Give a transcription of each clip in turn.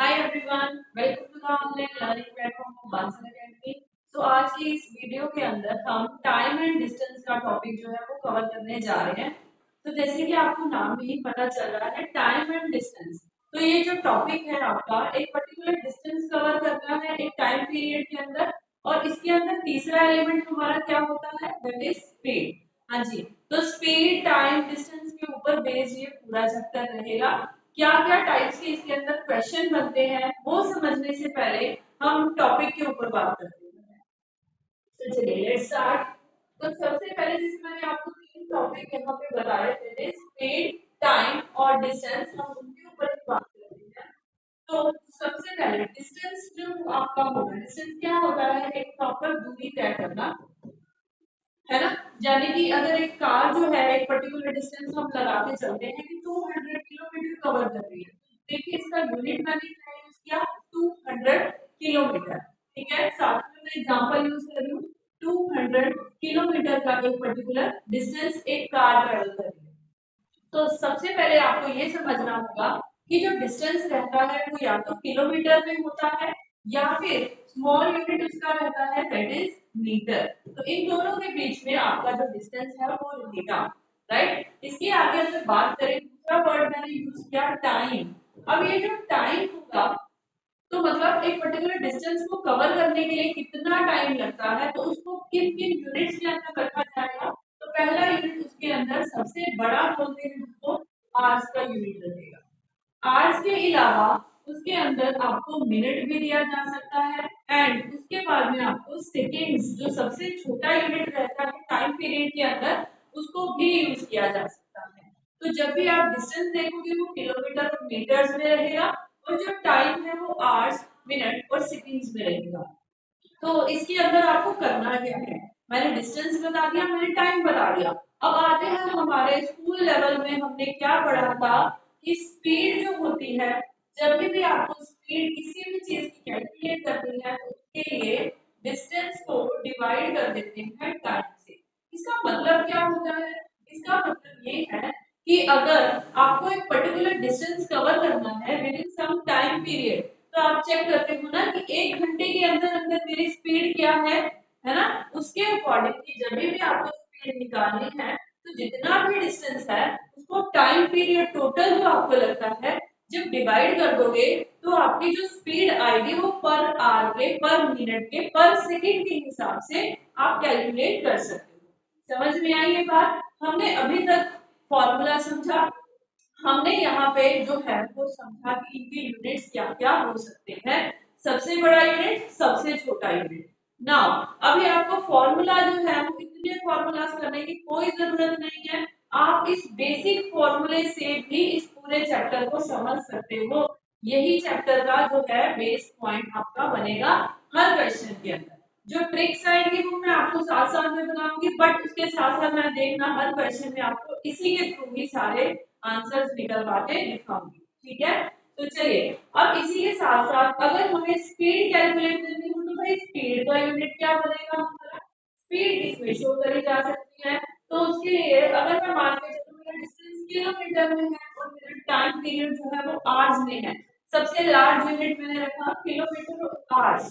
Hi everyone, welcome to the online learning platform of बांसन academy. तो आज की इस वीडियो के अंदर हम टाइम एंड डिस्टेंस का टॉपिक जो है वो कवर करने जा रहे हैं। तो जैसे कि आपको नाम में ही पता चल रहा है टाइम एंड डिस्टेंस। तो ये जो टॉपिक है आपका एक पर्टिकुलर डिस्टेंस कवर करना है एक टाइम पीरियड के अंदर। और इसके अंदर तीसरा एलिमेंट हमारा क्या होता है, दैट इज स्पीड। हाँ जी, तो स्पीड टाइम डिस्टेंस के ऊपर बेस्ड ये पूरा चैप्टर रहेगा। क्या क्या टाइप्स के इसके अंदर क्वेश्चन बनते हैं वो समझने से पहले हम टॉपिक के ऊपर बात करते हैं। तो चलिए लेट्स स्टार्ट। तो सबसे पहले जिसमें मैंने आपको तीन टॉपिक यहाँ पे बताए थे, स्पीड, टाइम और डिस्टेंस, हम उनके ऊपर ही बात करते हैं। तो सबसे पहले डिस्टेंस जो आपका होगा, डिस्टेंस क्या होता है, एक प्रॉपर दूरी तय करना, है ना। यानी कि अगर एक कार जो है एक पर्टिकुलर डिस्टेंस हम लगा के चलते हैं कि 200 किलोमीटर कवर कर रही है, देखिए इसका यूनिट मैंने क्या यूज किया, 200 किलोमीटर। ठीक है, साथ में मैं एग्जांपल यूज कर रही हूँ। 200 किलोमीटर का एक पर्टिकुलर डिस्टेंस एक कार ट्रेवल कर रही है। तो सबसे पहले आपको ये समझना होगा कि जो डिस्टेंस रहता है वो या तो किलोमीटर में होता है या फिर स्मॉल यूनिट उसका रहता है, दैट इज मीटर। तो इन दोनों के बीच में आपका जो डिस्टेंस है वो रहेगा, राइट। इसके आगे अगर बात करें, दूसरा वर्ड मैंने यूज किया टाइम। अब ये जो टाइम होगा, तो मतलब एक पर्टिकुलर डिस्टेंस को कवर करने के लिए कितना टाइम लगता है, तो उसको किन किन यूनिट्स के अंदर रखा जाएगा। तो पहला यूनिट उसके अंदर सबसे बड़ा बोलते हैं उसको आवर्स का यूनिट रहेगा। आवर्स के अलावा उसके अंदर आपको मिनट भी दिया जा सकता है, एंड उसके बाद में आपको सेकेंड्स जो सबसे छोटा यूनिट रहता है टाइम पीरियड के अंदर, उसको भी यूज किया जा सकता है। तो जब भी आप डिस्टेंस देखोगे वो किलोमीटर और मीटर्स में रहेगा, और जो टाइम है वो आवर्स, मिनट और सेकंड्स में रहेगा। तो इसके अंदर आपको करना क्या है, मैंने डिस्टेंस बता दिया, मैंने टाइम बता दिया। अब आते हैं हमारे स्कूल लेवल में हमने क्या पढ़ा था कि स्पीड जो होती है, जब भी आपको स्पीड किसी भी चीज की कैलकुलेट करनी है तो उसके लिए डिस्टेंस को डिवाइड कर देते हैं टाइम से। इसका मतलब क्या होता है, इसका मतलब ये है कि अगर आपको एक पर्टिकुलर डिस्टेंस कवर करना है within some time period, तो आप चेक करते हो ना कि 1 घंटे के अंदर अंदर मेरी स्पीड क्या है ना। उसके अकॉर्डिंग कि जब भी आपको स्पीड निकालनी है, तो जितना भी डिस्टेंस है उसको टाइम पीरियड टोटल जो आपको लगता है, जब डिवाइड कर दोगे तो आपकी जो स्पीड आएगी वो पर आवर के, पर मिनट के, पर सेकंड के हिसाब से आप कैलकुलेट कर सकते हो। समझ में आई ये बात, हमने अभी तक फॉर्मूला समझा, हमने यहाँ पे जो है वो समझा कि इनके यूनिट्स क्या क्या हो सकते हैं, सबसे बड़ा यूनिट, सबसे छोटा यूनिट। नाउ अभी आपको फॉर्मूला जो है वो इतने फॉर्मूलाज करने की कोई जरूरत नहीं है, आप इस बेसिक फॉर्मूले से भी इस पूरे चैप्टर को समझ सकते हो। यही चैप्टर का जो है बेस पॉइंट आपका बनेगा हर क्वेश्चन के अंदर। जो ट्रिक्स आएंगी वो मैं आपको साथ साथ में बताऊंगी, बट उसके साथ साथ मैं देखना हर क्वेश्चन में आपको इसी के थ्रू ही सारे आंसर्स निकलवा के दिखाऊंगी। ठीक है, तो चलिए अब इसी के साथ साथ अगर हमें स्पीड कैलकुलेट करनी हो, तो भाई स्पीड का यूनिट क्या बनेगा हमारा, स्पीड इसमें शो करी जा सकती है। तो उसके लिए अगर मैं मान के चलूं मेरा डिस्टेंस किलोमीटर में है और मेरा टाइम पीरियड जो है वो आवर्स में है, सबसे लार्ज यूनिट मैंने रखा किलोमीटर और आवर्स।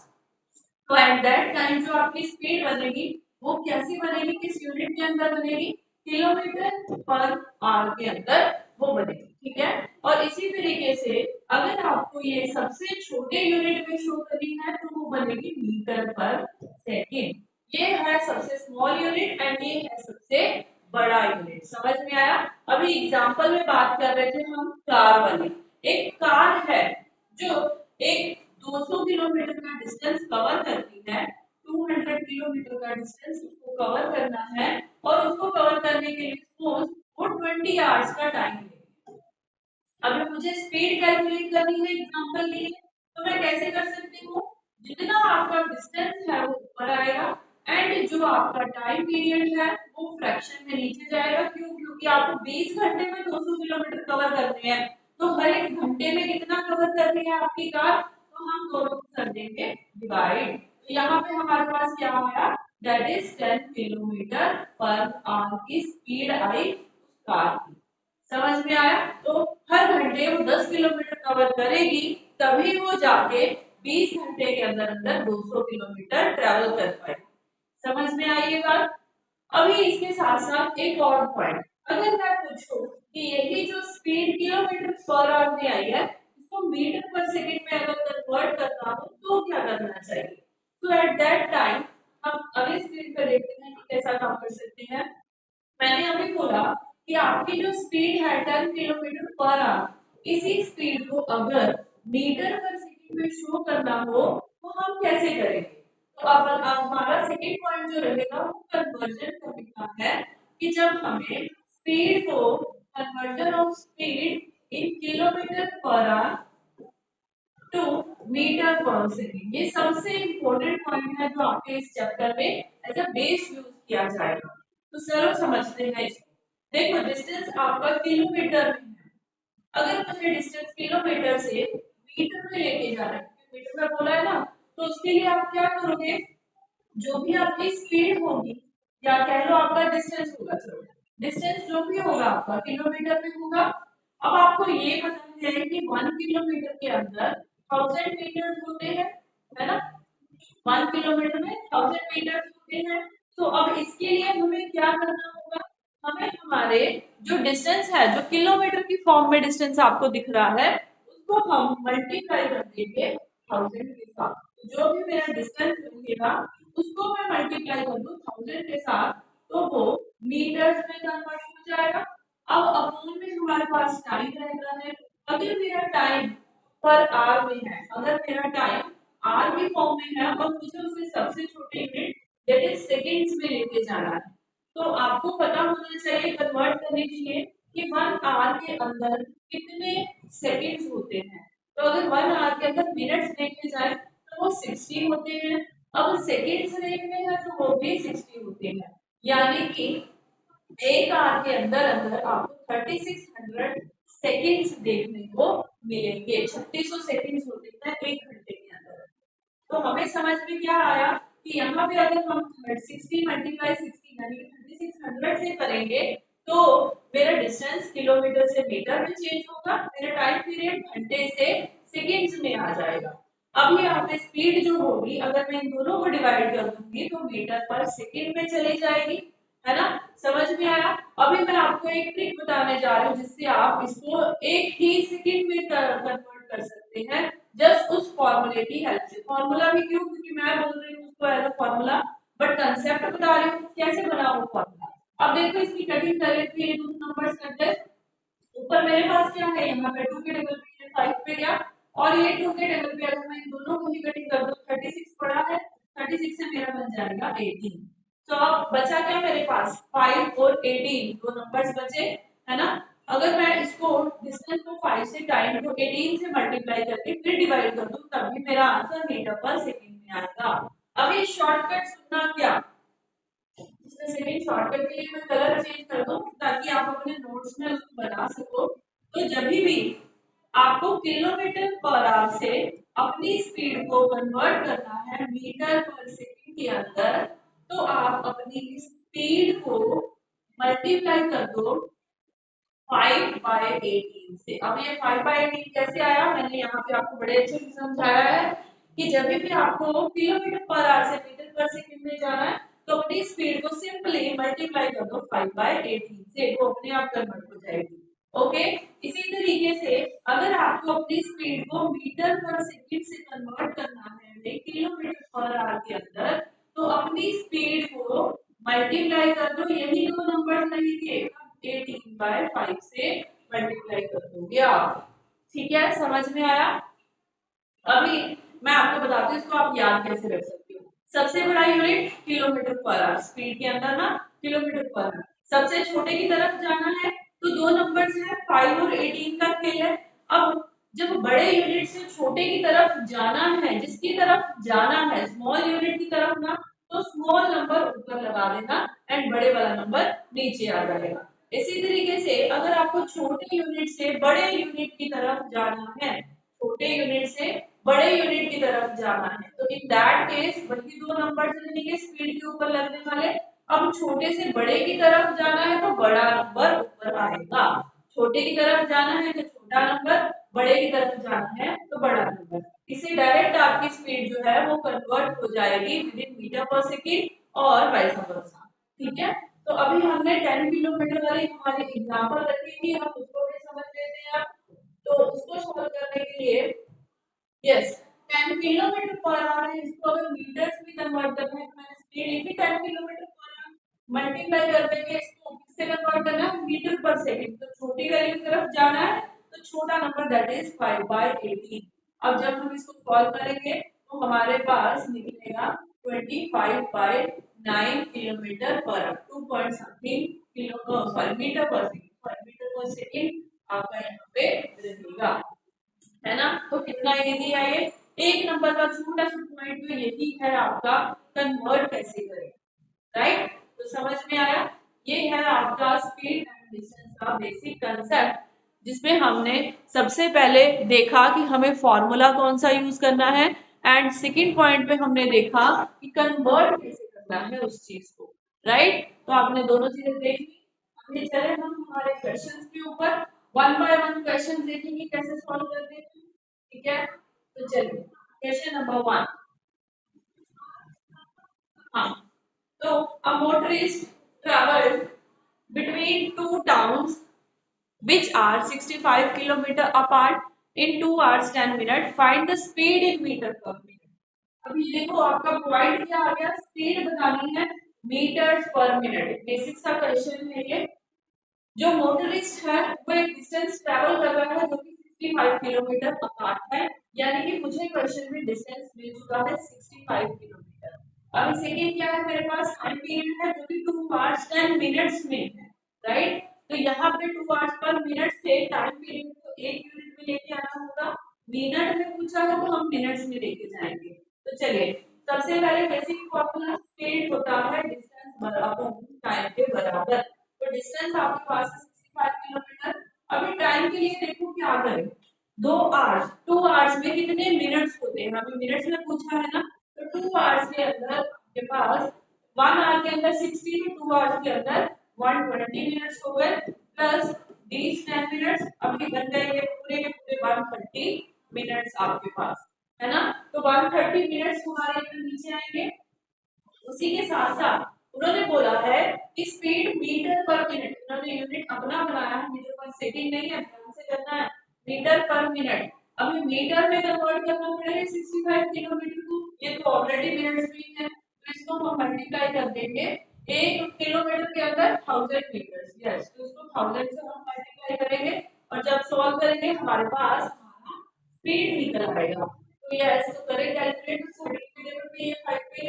तो एट दैट टाइम जो आपकी स्पीड बनेगी वो कैसी बनेगी, किस यूनिट के अंदर बनेगी, किलोमीटर पर आवर के अंदर वो बनेगी। ठीक है, और इसी तरीके से अगर आपको ये सबसे छोटे यूनिट में शो करनी है तो वो बनेगी मीटर पर सेकेंड। ये है सबसे स्मॉल यूनिट एंड ये है सबसे बड़ा यूनिट। समझ में आया। अभी एग्जांपल में बात कर रहे थे हम कार वाली। एक कार है जो एक 200 किलोमीटर का डिस्टेंस कवर करती है, 200 किलोमीटर का डिस्टेंस उसको कवर करना है, और उसको कवर करने के लिए सपोज वो 20 आवर्स का टाइम लेगी। अगर मुझे स्पीड कैलकुलेट करनी है एग्जांपल लिए, तो मैं कैसे कर सकती हूँ, जितना आपका डिस्टेंस है वो ऊपर आएगा, एंड जो आपका टाइम पीरियड है वो फ्रैक्शन में नीचे जाएगा। क्यों, क्योंकि आपको 20 घंटे में 200 किलोमीटर कवर करने हैं, तो हर एक घंटे में कितना कवर कर रही है आपकी कार, तो हम दोनों को कर देंगे डिवाइड। तो यहाँ पे हमारे पास क्या आया, that is 10 kilometre per our की स्पीड आई कार की। समझ में आया। तो हर घंटे वो 10 किलोमीटर कवर करेगी, तभी वो जाके 20 घंटे के अंदर अंदर 200 किलोमीटर ट्रेवल कर पाए। समझ में आई ये बात? अभी इसके साथ साथ एक और पॉइंट, अगर मैं पूछूं कि यही जो स्पीड किलोमीटर पर आवर में आई है इसको मीटर पर सेकंड में अगर कन्वर्ट करना हो तो क्या करना चाहिए? तो एट दैट टाइम हम अगली स्क्रीन पर देखते हैं कि कैसा काम कर सकते हैं। मैंने अभी बोला कि आपकी जो स्पीड है 10 किलोमीटर पर आवर, इसी स्पीड को अगर मीटर पर सेकंड में शो करना हो तो हम कैसे करेंगे? तो अब हमारा सेकंड पॉइंट जो रहेगा वो कन्वर्जन करने का है कि जब हमें स्पीड को conversion of speed in kilometre per hour to metre per second, ये सबसे इम्पोर्टेंट पॉइंट है जो आपके इस चैप्टर में एज अ बेस यूज किया जाएगा। तो चलो समझते हैं इसको। देखो डिस्टेंस आपका किलोमीटर में है, अगर मुझे डिस्टेंस किलोमीटर से मीटर में लेके जाना है, मीटर में बोला है ना, तो उसके लिए आप क्या करोगे? जो भी आपकी स्पीड होगी या कह लो आपका डिस्टेंस होगा, चलो डिस्टेंस जो भी होगा आपका किलोमीटर में होगा। अब आपको ये पता है कि 1 किलोमीटर के अंदर 1000 मीटर होते हैं, है ना? 1 किलोमीटर में 1000 मीटर होते हैं। तो अब इसके लिए हमें क्या करना होगा? हमें हमारे जो डिस्टेंस है, जो किलोमीटर की फॉर्म में डिस्टेंस आपको दिख रहा है, उसको हम मल्टीप्लाई कर देंगे 1000 के साथ। तो जो भी मेरा डिस्टेंस रहेगा उसको मैं मल्टीप्लाई कर दूं 1000 के साथ, तो वो मीटर्स में कन्वर्ट हो जाएगा। अब अपोन में हमारे पास टाइम रहता है। अगर मेरा टाइम पर आवर में है, अगर मेरा टाइम आर की फॉर्म में है और मुझे उसे सबसे छोटे यूनिट दैट इज सेकंड्स में लेके जाना है, तो आपको पता होना चाहिए कन्वर्ट करने के लिए कि 1 आवर के अंदर कितने सेकंड्स होते हैं। तो अगर 1 आवर के अंदर मिनट्स देखे जाए तो वो 60 होते हैं। अब सेकंड्स देखने हैं तो वो भी 60 होते हैं। यानी कि एक आवर के अंदर अंदर आपको 3600 सेकंड्स देखने को मिलेंगे। 3600 सेकंड्स होते हैं 1 घंटे के अंदर। तो हमें समझ में क्या आया कि यहाँ पे अगर हम 60 मल्टीप्लाई 60 यानी कि 3600 से करेंगे तो मेरा डिस्टेंस किलोमीटर से मीटर में चेंज होगा, मेरा टाइम पीरियड घंटे से सेकंड्स में आ जाएगा। अब यहाँ पे स्पीड जो होगी अगर मैं इन दोनों को डिवाइड कर दूंगी तो मीटर पर सेकंड में चली जाएगी, है ना? समझ में आया? अभी मैं आपको एक ट्रिक बताने जा रही हूँ जिससे आप इसको एक ही सेकंड में कन्वर्ट कर सकते हैं, जस्ट उस फॉर्मूले की हेल्प से। फॉर्मूला भी क्यों? क्योंकि मैं बोल रही हूँ उसको as a formula, but concept बता रही हूँ कैसे बना वो फॉर्मूला। अब देखो इसकी कटिंग करने के लिए दो नंबर्स करते हैं। ऊपर मेरे पास क्या है, यहाँ पे 2 के टेबल पे 5 पे गया, और ये 2 के टेबल पे अगर मैं इन दोनों को ही कटिंग कर दूं 36 पड़ा है, 36 से मेरा बन जाएगा 18। तो अब बचा क्या मेरे पास? 5 और 18, दो नंबर्स बचे, है ना? अगर मैं इसको डिस्टेंस को 5 से टाइम को 18 से मल्टीप्लाई करके फिर डिवाइड कर दूं तब भी मेरा आंसर मीटर पर सेकंड में आएगा। अभी शॉर्टकट सुनना क्या, इसमें सेकंड शॉर्टकट के लिए मैं कलर चेंज कर दूं ताकि आप अपने नोट्स में उसको बना सको। तो जब भी आपको किलोमीटर पर आवर से अपनी स्पीड को कन्वर्ट करना है मीटर पर सेकंड के अंदर, तो आप अपनी स्पीड को मल्टीप्लाई कर दो 5/18 से। अब ये 5/18 कैसे आया, मैंने यहाँ पे आपको बड़े अच्छे से समझाया है कि जब भी आपको किलोमीटर पर आवर से मीटर पर सेकंड में जाना है तो अपनी स्पीड को सिंपली मल्टीप्लाई कर दो 5/18 से, वो अपने आप कन्वर्ट हो जाएगी। ओके, इसी तरीके से अगर आपको अपनी स्पीड को मीटर पर सेकंड से कन्वर्ट करना है किलोमीटर पर आवर के अंदर, तो अपनी स्पीड को मल्टीप्लाई कर दो, यही दो नंबर रहेंगे, 18/5 से मल्टीप्लाई कर दोगे आप। ठीक है, समझ में आया? अभी मैं आपको बताती हूँ इसको आप याद कैसे रख सकते हो। सबसे बड़ा unit kilometre per our, speed के अंदर ना किलोमीटर पर आवर। सबसे छोटे की तरफ जाना है तो दो नंबर्स है 5 और 18 का खेल है। अब जब बड़े यूनिट से छोटे की तरफ जाना है, जिसकी तरफ जाना है स्मॉल यूनिट की तरफ ना, तो स्मॉल नंबर ऊपर लगा देना एंड बड़े वाला नंबर नीचे आ जाएगा। इसी तरीके से अगर आपको छोटे यूनिट से बड़े यूनिट की तरफ जाना है, छोटे यूनिट से बड़े यूनिट की तरफ जाना है, तो इन दैट केस वही दो नंबर चलेंगे स्पीड के ऊपर लगने वाले। अब छोटे से बड़े की तरफ जाना है तो बड़ा नंबर ऊपर आएगा, छोटे की तरफ जाना है तो छोटा नंबर बड़े की तरफ जाना है तो बड़ा नंबर, इससे डायरेक्ट आपकी स्पीड जो है वो कन्वर्ट हो जाएगी विद इन मीटर पर सेकेंड और वाइस वर्सा। ठीक है, तो अभी हमने 10 किलोमीटर वाली हमारी एग्जांपल रखी थी, हम उसको भी समझ लेते हैं। तो उसको सॉल्व करने के लिए यस 10 किलोमीटर पर आवर है, इसको अगर मीटर्स में कन्वर्ट करना है तो मैंने स्पीड लिखी 10 किलोमीटर पर आवर, मल्टीप्लाई कर देंगे इसको किससे कन्वर्ट करना है मीटर पर सेकंड, तो छोटी वैल्यू की तरफ जाना है तो छोटा नंबर दैट इज 5/18। अब जब हम इसको सॉल्व करेंगे तो हमारे पास निकलेगा 25/9 kilometre per hour, 2 point something kilo sorry metre per second आपका यहाँ पे रहेगा, है ना। तो कितना इजी है ये, एक नंबर का छोटा सा पॉइंट तो यही है आपका कन्वर्ट कैसे करें, राइट। तो समझ में आया, ये है आपका स्पीड एंड डिस्टेंस का बेसिक कंसेप्ट, जिसमें हमने सबसे पहले देखा कि हमें फॉर्मूला कौन सा यूज करना है, एंड सेकंड पॉइंट पे हमने देखा कि कन्वर्ट कैसे करना है उस चीज को, राइट। तो आपने दोनों चीजें देख ली। अभी चले हम हमारे क्वेश्चंस के ऊपर, वन बाय वन क्वेश्चन देखेंगे कैसे सॉल्व करते हैं। ठीक है, तो चलिए क्वेश्चन नंबर 1। हाँ, तो a motorist traveled between two towns which are 65 kilometer apart in 2 hours 10 minutes. Find the speed in meter per minute. अभी देखो आपका पॉइंट क्या आ गया, स्पीड बतानी है मीटर्स पर मिनट, बेसिक सा क्वेश्चन है ये। जो मोटरिस्ट है वो एक डिस्टेंस ट्रैवल कर रहा है जो कि 65 किलोमीटर अपार्ट है, यानी कि मुझे क्वेश्चन में डिस्टेंस मिल चुका है 65 किलोमीटर। अभी सेकंड क्या है मेरे पास, टाइम पीरियड है जो कि 2 आवर्स 10 मिनट्स में है, राइट। तो यहाँ पे 2 आवर्स पर मिनट से टाइम पीरियड को एक यूनिट में लेके आना होगा, मिनट में पूछा है तो हम मिनट्स में लेके जाएंगे। तो चलिए सबसे पहले बेसिक फॉर्मूला, स्पीड होता है डिस्टेंस बराबर टाइम के बराबर। तो डिस्टेंस आपके पास है 65 किलोमीटर। अभी टाइम के लिए देखो क्या करें, 2 आवर्स में कितने मिनट्स होते हैं, हमें मिनट्स में पूछा है ना, तो 2 आवर्स के अंदर आपके पास 1 आवर के अंदर 60 है, 2 आवर्स के अंदर 120 मिनट्स हो गए, प्लस 20 10 मिनट्स, अभी बन जाएंगे पूरे के पूरे 130 मिनट्स आपके पास, है ना। तो 130 मिनट्स हमारे यहाँ नीचे आएंगे। उसी के साथ साथ उन्होंने बोला है कि स्पीड मीटर पर मिनट, उन्होंने यूनिट अपना बनाया है, मीटर पर सेकंड नहीं है, ध्यान से करना है, मीटर पर मिनट। अभी मीटर में कन्वर्ट करना पड़ेगा 65 किलोमीटर को, ये तो ऑलरेडी मिनट्स में है, तो इसको हम मल्टीप्लाई कर देंगे, 1 किलोमीटर के अंदर 1000 मीटर, यस, तो इसको 1000 से हम मल्टीप्लाई करेंगे और जब सॉल्व करेंगे हमारे पास स्पीड निकल आएगा। तो ये ऐसे तो करें कैलकुलेट, तो 30 पे ये 5 पे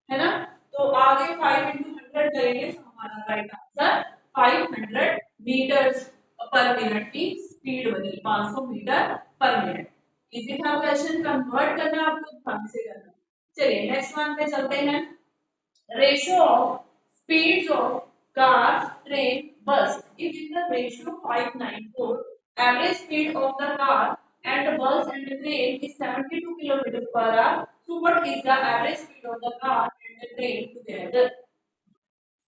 है ना। तो आगे 5 into 100 करेंगे तो हमारा right answer 500 metres per minute की स्पीड बनी, 500 मीटर पर मिनट। इजी था क्वेश्चन, कन्वर्ट करना आपको ध्यान से करना। चलिए नेक्स्ट वन पे चलते हैं। Ratio of speeds of car train bus is in the ratio 594, average speed of the car and the bus and the train is 72 kilometers per hour. So what is the average speed of the car and the train together?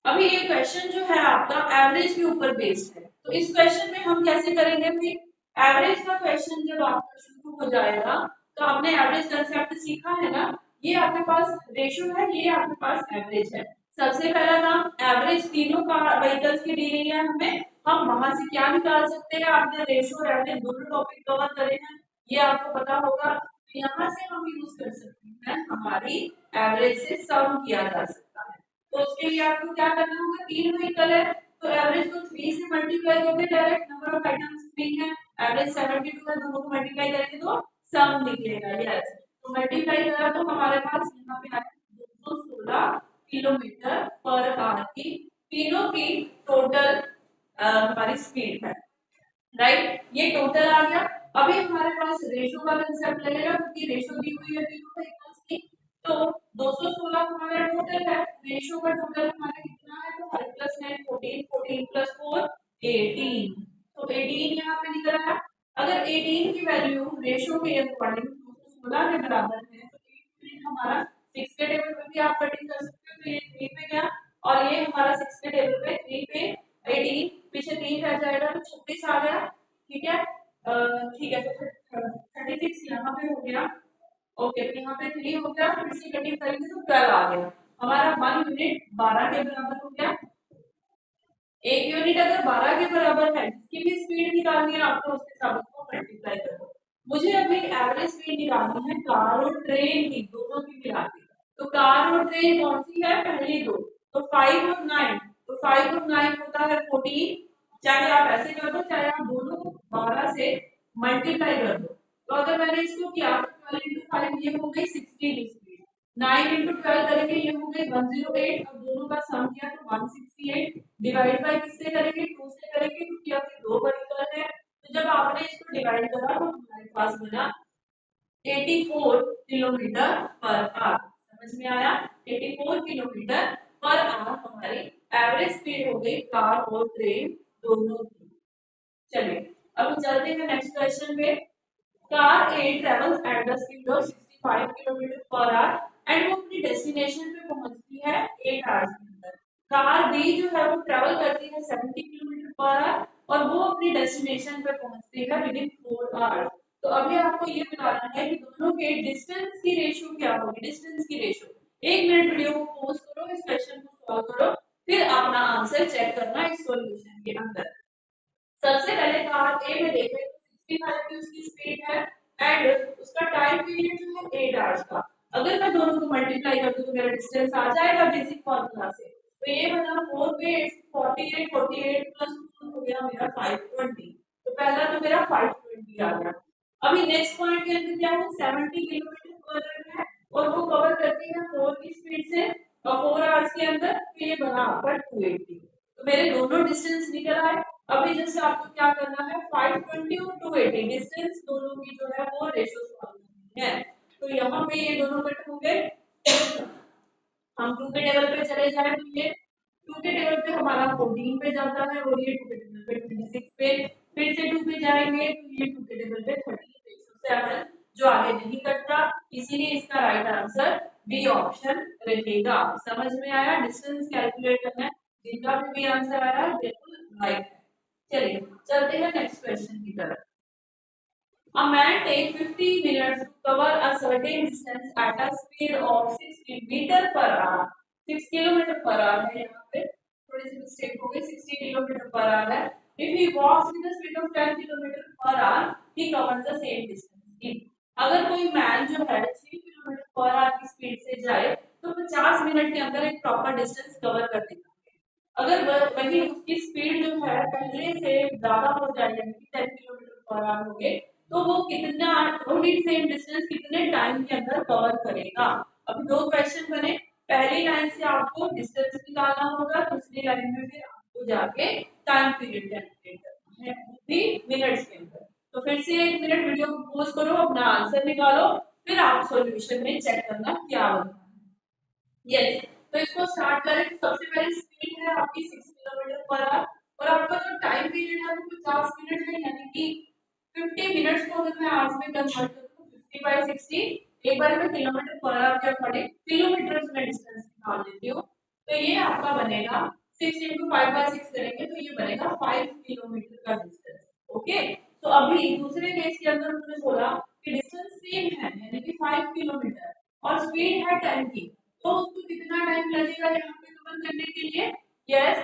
अभी ये question जो है आपका average के ऊपर based है, तो इस क्वेश्चन में हम कैसे करेंगे फिर, एवरेज का क्वेश्चन जब आपका शुरू हो जाएगा तो आपने एवरेज कंसेप्ट सीखा है ना, ये आपके पास रेशियो है, ये आपके पास एवरेज है। सबसे पहला काम एवरेज तीनों का व्हीकल्स की दी गई है हमें, हम वहां से क्या निकाल सकते हैं, आपने रेशियो और एवरेज दोनों टॉपिक कवर करे हैं, ये आपको पता होगा। तो यहाँ से हम यूज कर सकते हैं, हमारी एवरेज से सम किया जा सकता है। तो उसके लिए आपको क्या करना होगा, 3 व्हीकल है तो एवरेज को 3 से मल्टीप्लाई करोगे, डायरेक्ट नंबर ऑफ आइटम्स 3 है, एवरेज 72 है, दोनों को मल्टीप्लाई करेंगे तो सम निकलेगा, यस। तो मल्टीप्लाई करा तो हमारे पास यहाँ पे आया 216 किलोमीटर पर आवर की तीनों की टोटल हमारी स्पीड है, राइट। ये टोटल आ गया। अभी हमारे पास रेशो का कंसेप्ट लगेगा क्योंकि रेशो दी हुई है तीनों व्हीकल्स की, तो 216 हमारा टोटल है, रेशो का टोटल हमारा कितना है, तो 5 + 9 14, 14 + 4 18, तो 18 यहाँ पे निकल आया। अगर 18 की वैल्यू रेशो के अकॉर्डिंग 216 के बराबर है तो 8 हमारा 6 के टेबल पे भी आप कटिंग कर सकते हो, तो ये 3 पे गया और ये हमारा 6 के टेबल पे 3 पे 18, पीछे 3 रह जाएगा तो 26 आ गया, ठीक है। ठीक 20 हो गया, फिर से कंटिन्यू करेंगे तो 12 आ गया, हमारा 1 यूनिट 12 के बराबर हो गया। एक यूनिट अगर 12 के बराबर है, जिसकी भी स्पीड निकालनी है आपको, उसके साथ उसको मल्टीप्लाई करो। मुझे अभी एवरेज स्पीड निकालनी है कार और ट्रेन की, दोनों की मिला के। तो कार और ट्रेन कौन सी है, पहली दो, तो 5 और 9, तो 5 और 9 होता है 14। चाहे आप ऐसे कर दो, चाहे आप दोनों को 12 से मल्टीप्लाई कर दो। तो अगर मैंने इसको किया 12 into 5 ये हो गई 16 स्पीड, 9 into 12 करेंगे ये हो गई 108, अब दोनों का सम किया तो 168, डिवाइड बाय किससे करेंगे, 2 से करेंगे, क्योंकि आपके दो वर्टिकल है। तो जब आपने इसको डिवाइड करा तो हमारे पास बना 84 किलोमीटर पर आवर। समझ में आया, 84 किलोमीटर पर आवर हमारी एवरेज स्पीड हो गई कार और ट्रेन दोनों की। चलिए अब चलते हैं नेक्स्ट क्वेश्चन पे। Car A travels at the speed of 65 kilometre per our and वो अपनी डेस्टिनेशन पे पहुंचती है 8 आवर्स के अंदर। कार B जो है वो ट्रेवल करती है 70 किलोमीटर पर आवर और वो अपनी डेस्टिनेशन पे पहुंचती है विद इन 4 आवर्स। तो अभी आपको ये बताना है कि दोनों के डिस्टेंस की रेशियो क्या होगी, डिस्टेंस की रेशियो। 1 मिनट वीडियो को पॉज करो, इस क्वेश्चन को सॉल्व करो, फिर अपना आंसर चेक करना इस सॉल्यूशन के अंदर। सबसे पहले कार ए में देखें तो 65 की उसकी स्पीड है एंड उसका टाइम पीरियड जो है 8 आवर्स का। अगर मैं दोनों को मल्टीप्लाई कर दूं तो मेरा डिस्टेंस आ जाएगा बेसिक फार्मूला से। तो ये बना 4 पे 48, 48 प्लस 2 हो गया मेरा 520। तो पहला तो मेरा 520 आ गया। अभी नेक्स्ट पॉइंट के अंदर क्या है, 70 किलोमीटर पर आवर है और वो कवर करती है 4 की स्पीड से और 4 आवर्स के अंदर। तो ये बना आपका 280। तो मेरे दोनों डिस्टेंस निकल आए। अभी जैसे आपको क्या करना है, 520 और 280 डिस्टेंस दोनों की जो है वो रेशियो सॉल्व करनी है। तो यहाँ पे ये दोनों कट हो गए, हम 2 के टेबल पे चले जाए तो ये 2 के टेबल पे हमारा 14 पे जाता है और ये 2 के टेबल पे 26 पे, फिर से 2 पे जाएंगे तो ये 2 के टेबल पे 30 पे 7 जो आगे नहीं कटता, इसीलिए इसका राइट आंसर बी ऑप्शन रहेगा। समझ में आया, डिस्टेंस कैलकुलेट करना है, जिनका भी आंसर आया बिल्कुल राइट है। चलिए चलते हैं नेक्स्ट क्वेश्चन की तरफ। A man takes 50 minutes to cover a certain distance at a speed of 60 meter per hour. 6 kilometre per our है, यहाँ पे थोड़ी सी मिस्टेक हो गई, 60 किलोमीटर पर आवर है। If he walks with a speed of 10 kilometre per our, he covers the same distance in। अगर कोई man जो है 6 किलोमीटर पर आवर की स्पीड से जाए तो 50 मिनट के अंदर एक प्रॉपर डिस्टेंस कवर कर देगा। अगर वही उसकी स्पीड जो है पहले से ज्यादा हो जाए, यानी कि 10 किलोमीटर पर आवर हो गए, तो वो कितना वही सेम डिस्टेंस कितने टाइम के अंदर कवर करेगा। अब दो क्वेश्चन बने, पहली लाइन से आपको डिस्टेंस निकालना होगा, दूसरी लाइन में फिर आपको जाके टाइम पीरियड कैलकुलेट करना है, वो भी मिनट्स के अंदर। तो फिर से 1 मिनट वीडियो को पॉज करो, अपना आंसर निकालो, फिर आप सॉल्यूशन में चेक करना क्या बनता है। यस, तो इसको स्टार्ट करें। सबसे पहले स्पीड है आपकी 6 किलोमीटर पर आवर और आपका जो टाइम पीरियड है वो 50 मिनट है, यानी कि 50 मिनट्स को अगर मैं आवर्स में कन्वर्ट करूं तो 50 बाय 60, एक बार मैं किलोमीटर पर आवर के अकॉर्डिंग किलोमीटर में डिस्टेंस निकाल लेती हूं। तो ये आपका बनेगा 6 into 5 by 6 करेंगे तो ये बनेगा 5 किलोमीटर का डिस्टेंस। ओके, तो अभी दूसरे केस के अंदर उन्होंने बोला कि डिस्टेंस सेम है, यानी कि 5 किलोमीटर और स्पीड है 10 की, तो उसको कितना टाइम लगेगा यहाँ पे कवर करने के लिए। यस,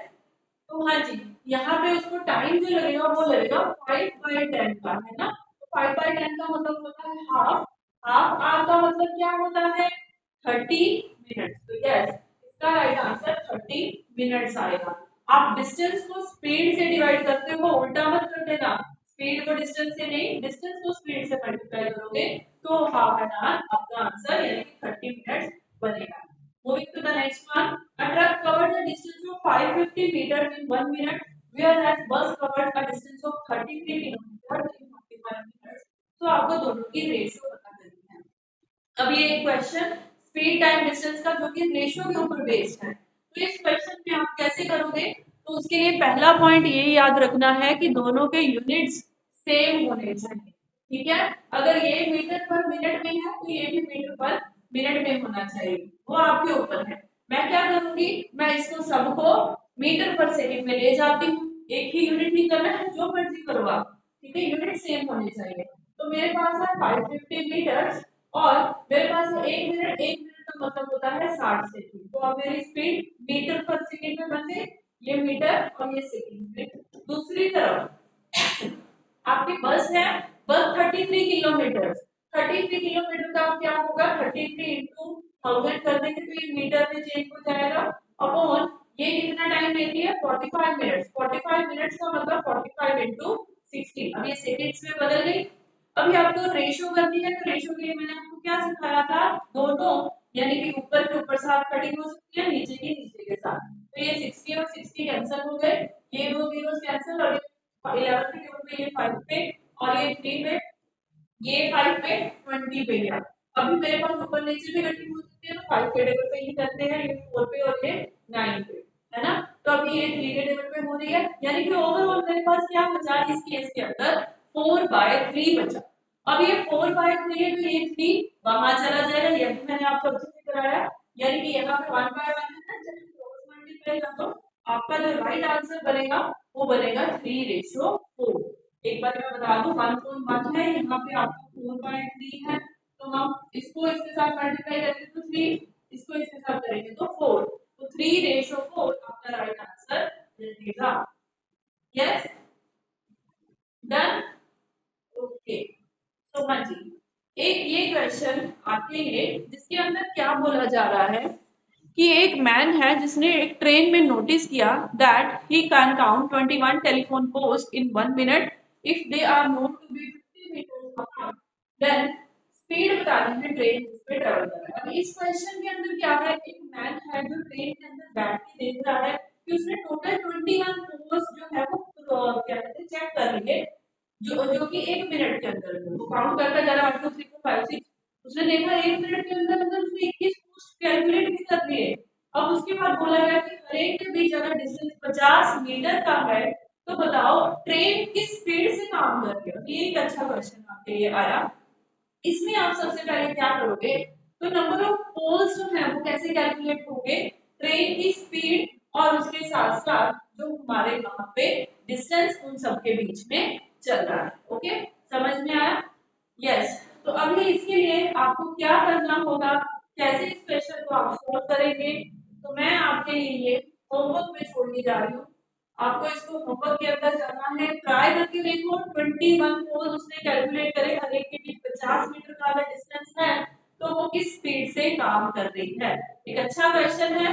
तो हाँ जी, यहाँ पे उसको टाइम जो लगेगा वो लगेगा 5/10 का, है ना। तो 5/10 का मतलब होता है हाफ, हाफ आवर का मतलब क्या होता है, 30 मिनट। तो यस, इसका राइट आंसर 30 मिनट्स आएगा। आप डिस्टेंस को स्पीड से डिवाइड करते हो, उल्टा मत कर देना, स्पीड को डिस्टेंस से नहीं, डिस्टेंस को स्पीड से मल्टीप्लाई करोगे तो हाफ एन आवर आपका आंसर यानी कि 30 मिनट्स बनेगा। Moving to the next one, a truck covered the distance of 550 meters in 1 minute, whereas bus covered a distance of 33 kilometers in 45 minutes. तो आपको दोनों की रेशियो पता करनी है। अब ये एक क्वेश्चन स्पीड टाइम डिस्टेंस का जो कि रेशियो के ऊपर बेस्ड है, तो इस क्वेश्चन में आप कैसे करोगे, तो उसके लिए पहला पॉइंट ये याद रखना है कि दोनों के यूनिट्स सेम होने चाहिए। ठीक है, अगर ये मीटर पर मिनट में है तो ये भी मीटर पर मिनट में होना चाहिए, वो आपके ऊपर है। मैं क्या करूंगी, मैं इसको सबको मीटर पर सेकंड में ले जाती हूँ, एक ही यूनिट नहीं करना है, जो मर्जी करो आप, ठीक है, यूनिट सेम होने चाहिए। तो मेरे पास है 550 मीटर और मेरे पास है 1 मिनट का मतलब होता है 60 सेकंड। तो अब मेरी स्पीड मीटर पर सेकंड में बने, ये मीटर और ये सेकंड में। दूसरी तरफ आपकी बस है, बस 33 किलोमीटर, 33 किलोमीटर का क्या होगा, 33 इंटू 1000 कर देंगे तो ये मीटर में चेंज हो जाएगा। अपॉन ये कितना टाइम लेती है, 45 मिनट्स, 45 मिनट्स का मतलब 45 इंटू 60। अब ये सेकंड्स में बदल गई। अभी आपको रेशो करनी है, तो रेशो के लिए मैंने आपको क्या सिखाया था, दोनों यानी कि ऊपर के ऊपर साथ कटिंग हो सकती है, नीचे की नीचे के साथ। तो ये 60 और 60 कैंसिल हो गए, ये दो जीरोस कैंसिल, और 11 के ऊपर पे ये 5 पे और ये 3 पे, ये 5 पे 20 पे गया। अभी मेरे पास ऊपर नीचे भी कटिंग हो सकती है, तो 5 के टेबल पे ही करते हैं, ये 4 पे और ये 9 पे, है ना। तो अभी ये 3 के टेबल पे हो रही है, यानी कि ओवरऑल मेरे पास क्या बचा इस केस के अंदर, 4/3 बचा। अब ये 4/3 है, तो ये 3 वहां चला जाएगा, ये भी मैंने आपको अच्छे से कराया। यानी कि यहाँ पे 1/1 है ना, जब क्रॉस मल्टीप्लाई कर दो, आपका जो राइट आंसर बनेगा वो बनेगा 3:4। एक बार मैं बता दूं, 1 है, यहाँ पे आपका 4/3 है, तो हम इसको इसके साथ मल्टीप्लाई करेंगे तो 3, इसको इसके साथ करेंगे तो 4, तो 3:4 आपका राइट आंसर बनेगा। Yes, done, okay. तो हाँ जी, एक ये क्वेश्चन आपके लिए जिसके अंदर क्या बोला जा रहा है कि एक मैन है जिसने एक ट्रेन में नोटिस किया that he can count 21 telephone post in 1 minute if they are note to be 50 metres apart, then speed बतानी है ट्रेन जिस पे ट्रेवल कर रहा है। अब इस क्वेश्चन के अंदर क्या है, एक मैन है जो ट्रेन के अंदर बैठ के देख रहा है कि उसने टोटल 21 पोस्ट जो है वो क्या कहते हैं चेक कर लिए, जो जो कि 1 मिनट के अंदर वो काउंट करता जा रहा है 1 2 3 4 5 6, उसने देखा 1 मिनट के अंदर अंदर उसने 21 पोस्ट कैलकुलेट भी कर लिए। अब उसके बाद बोला गया कि हर एक के बीच अगर डिस्टेंस 50 मीटर का है तो बताओ ट्रेन किस स्पीड से काम कर रही है। ये एक अच्छा क्वेश्चन आपके लिए आया। इसमें आप सबसे पहले क्या करोगे, तो नंबर ऑफ पोल्स जो है वो कैसे कैलकुलेट होंगे, ट्रेन की स्पीड और उसके साथ साथ जो हमारे वहां पे डिस्टेंस उन सब के बीच में चल रहा है। ओके, समझ में आया। यस, तो अभी इसके लिए आपको क्या करना होगा, कैसे इस क्वेश्चन को आप सॉल्व करेंगे, तो मैं आपके लिए ये होमवर्क में छोड़ने जा रही हूँ। आपको इसको होमवर्क के अंदर करना है, ट्राई करके देखो 21 पोल उसने कैलकुलेट करे, हर एक के बीच 50 मीटर का अगर डिस्टेंस है तो वो किस स्पीड से काम कर रही है। एक अच्छा क्वेश्चन है,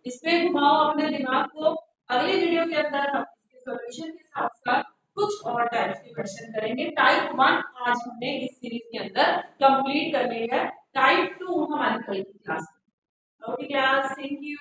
इसमें घुमाओ अपने दिमाग को। अगले वीडियो के अंदर हम इसके सॉल्यूशन के साथ साथ कुछ और टाइप्स के क्वेश्चन करेंगे। टाइप 1 आज हमने इस सीरीज के अंदर कंप्लीट कर ली है, टाइप 2 हमारी कल की क्लास में। Okay class, thank you.